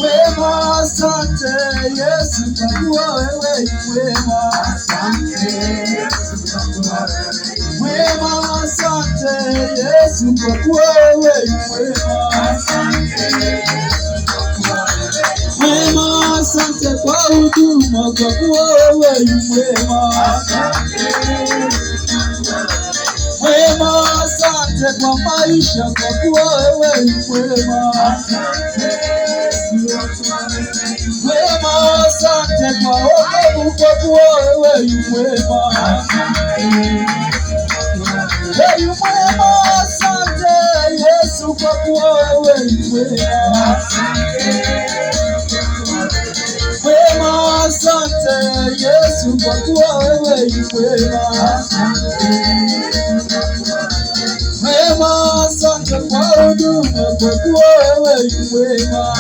Wema, asante Yesu kwa kuwa wewe ni mwema. Wema, asante Yesu kwa kuwa wewe ni mwema. Wema, asante kwa huduma kwa kuwa wewe ni mwema. Wema, asante kwa maisha kwa kuwa wewe ni mwema. Wema, asante kwa wokovu kwa kuwa wewe ni mwema. Wewe mwema, asante Yesu kwa kuwa wewe ni mwema. Wema, asante Yesu kwa kuwa wewe ni mwema. Wema, asante kwa huduma kwa kuwa wewe ni mwema.